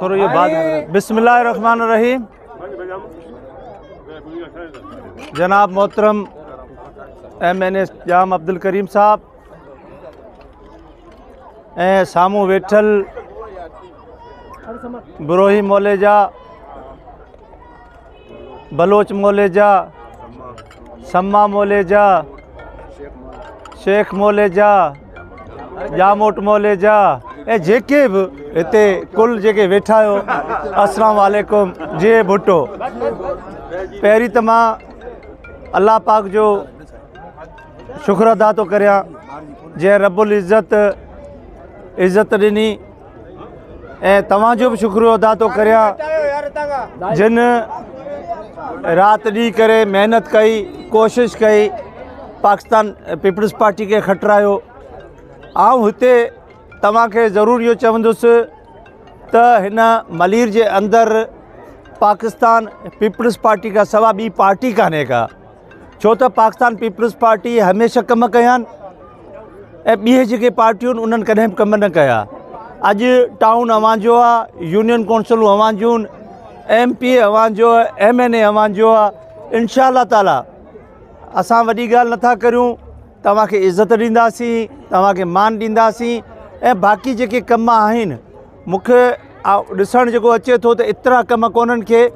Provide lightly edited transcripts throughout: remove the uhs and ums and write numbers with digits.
थोड़ा ये बात बिस्मिल्लाहिर्रहमानिर्रहीम। जनाब मोहतरम MNA जाम अब्दुल करीम साहब ऐं सामूं वेठल बुरोही मौलेजा, बलोच मौलेजा, सम्मा मौलेजा, शेख मौलेजा, जामोट मौलेजा ऐं जेके बि हिते कुल जेके वेठा आहियो, अस्सलाम वालेकुम। जे भुट्टो, पहिरीं त मां अल्लाह पाक जो शुक्र अदा थो करियां जंहिं रब्बुल इज़्ज़त ॾिनी, ऐं तव्हांजो बि शुक्र अदा थो करियां जिन राति ॾींहुं करे महिनत कई, कोशिशि कई, पाकिस्तान पीपल्स पार्टी खे खटरायो। आउं हिते तव्हांखे ज़रूरु इहो चवंदुसि त हिन मलीर जे अंदरि पाकिस्तान पीपल्स पार्टी खां सवाइ ॿी पार्टी कान्हे का, छो त पाकिस्तान पीपल्स पार्टी हमेशह कम कया आहिनि ऐं ॿिए जेके पार्टियूं आहिनि उन्हनि कॾहिं बि कम न कया। अॼु टाउन अवांजो आहे, यूनियन काउंसिलूं अवांजियूं आहिनि, MP अवांजो आहे, MNA अवांजो आहे। इंशाअल्लाह ताला असां वॾी ॻाल्हि नथा करियूं, तव्हांखे इज़त ॾींदासीं, तव्हांखे मान ॾींदासीं ऐं बाक़ी जेके कम आहिनि मूंखे ॾिसणु जेको अचे थो त एतिरा कम कोन्हनि के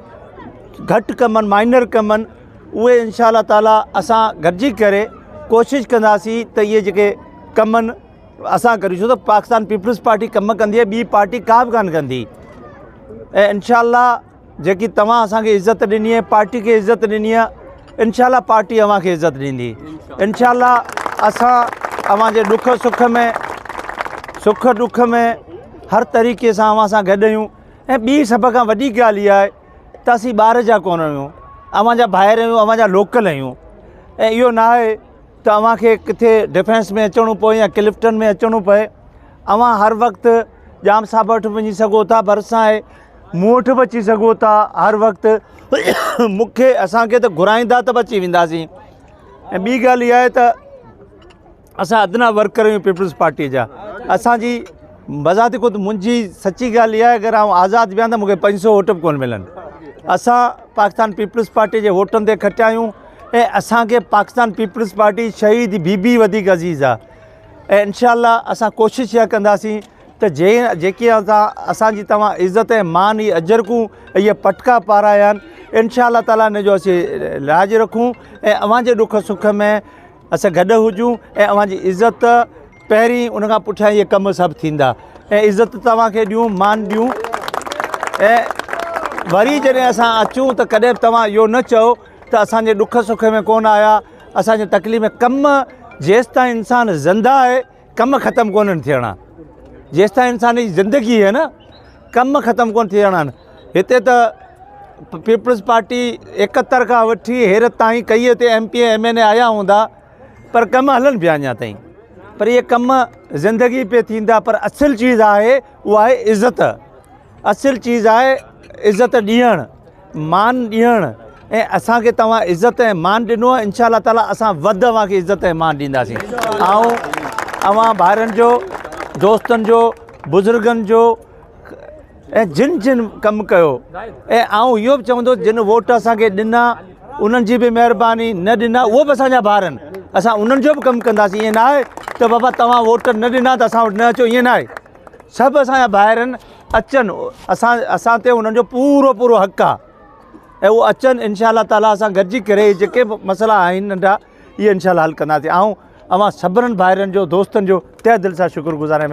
घटि कम आहिनि, माइनर कम आहिनि, उहे इंशाअल्लाह ताला असां गॾिजी करे कोशिशि कंदासीं त इहे जेके कम आहिनि असां करियूं, छो त पाकिस्तान पीपल्स पार्टी कम कंदी आहे, ॿी पार्टी का बि कान कंदी। ऐं इंशाअल्लाह जेकी तव्हां असांखे इज़त ॾिनी आहे, पार्टी खे इज़त ॾिनी आहे, इंशाअल्लाह पार्टी अव्हांखे इज़त ॾींदी। इंशाअल्लाह असां अव्हांजे ॾुख सुख में, सुख ॾुख में हर तरीक़े सां अव्हां सां गॾु आहियूं। ऐं ॿी सभ खां वॾी ॻाल्हि इहा आहे त असीं ॿाहिरि जा कोन आहियूं, अव्हांजा ॿाहिरि आहियूं, अव्हांजा लोकल आहियूं। ऐं इहो न आहे त अव्हांखे किथे डिफेंस में अचणो पए या क्लिफ्टन में अचणो पए। अव्हां हर वक़्तु जाम साहब वटि वञी सघो था, भरिसां आहे मूं वटि बि अची सघो था हर वक़्तु। मूंखे असांखे त घुराईंदा त बि अची वेंदासीं। ऐं ॿी ॻाल्हि इहा आहे त असां अदना वर्कर आहियूं पीपल्स पार्टी जा। असांजी बज़ाति ख़ुदि मुंहिंजी सची ॻाल्हि इहा आहे, अगरि आउं आज़ादु वियां त मूंखे 500 वोट बि कोन मिलनि। असां पाकिस्तान पीपल्स पार्टी जे वोटनि ते खटिया आहियूं ऐं असांखे पाकिस्तान पीपल्स पार्टी शहीद बीबी वधीक अज़ीज़ आहे। ऐं इंशाअल्लाह असां कोशिशि इहा कंदासीं त जेके असांजी तव्हां इज़त ऐं मान ई अजरकूं इहे पटका पाराया आहिनि, इंशाअल्लाह ताला हिन जो असीं लाज रखूं ऐं अव्हांजे ॾुख सुख में असां गॾु हुजूं ऐं अव्हांजी इज़त पहिरीं, उन खां पुठियां इहे कम सभु थींदा ऐं इज़त तव्हांखे ॾियूं, मान ॾियूं। ऐं वरी जॾहिं असां अचूं त कॾहिं बि तव्हां इहो न चओ त असांजे ॾुख सुख में कोन आया, असांजे तकलीफ़ में। कम जेसि ताईं इंसानु ज़िंदा आहे कम ख़तमु कोन्हनि थियणा, जेसि ताईं इंसान जी ज़िंदगी आहे न कम ख़तमु कोन थियणा आहिनि। हिते त पीपल्स पार्टी 71 खां वठी हींअर ताईं कई ते MP MNA आया हूंदा, पर कम हलनि पिया अञा ताईं। पर इहे कम ज़िंदगी पे थींदा। पर असुल चीज़ आहे उहा आहे इज़त। असुल चीज़ आहे इज़त ॾियणु, मान ॾियणु। ऐं असांखे तव्हां इज़त ऐं मान ॾिनो आहे, इंशाअल्लाह ताला असां वधि अव्हांखे इज़त ऐं मान ॾींदासीं। ऐं अव्हां ॿारनि जो, दोस्तनि जो, बुज़ुर्गनि जो ऐं जिन कमु कयो। ऐं आउं इहो बि चवंदुसि जिन वोट असांखे ॾिना उन्हनि जी बि महिरबानी, न ॾिना उहो बि असांजा ॿार आहिनि, असां उन्हनि जो बि कमु कंदासीं। ईअं न आहे त बाबा तव्हां वोट न ॾिना त असां वटि न अचो, ईअं न आहे। सभु असांजा ॿाहिरि आहिनि, अचनि, असां ते उन्हनि जो पूरो हक़ु आहे ऐं उहो अचनि। इंशाअल्लाह ताला असां गॾिजी करे जेके बि मसइला आहिनि नंढा, इहे इंशाअल्लाह हल कंदासीं। ऐं अव्हां सभिनीनि भाइरनि जो, दोस्तनि जो तहे दिलि सां शुक्रगुज़ार आहियां।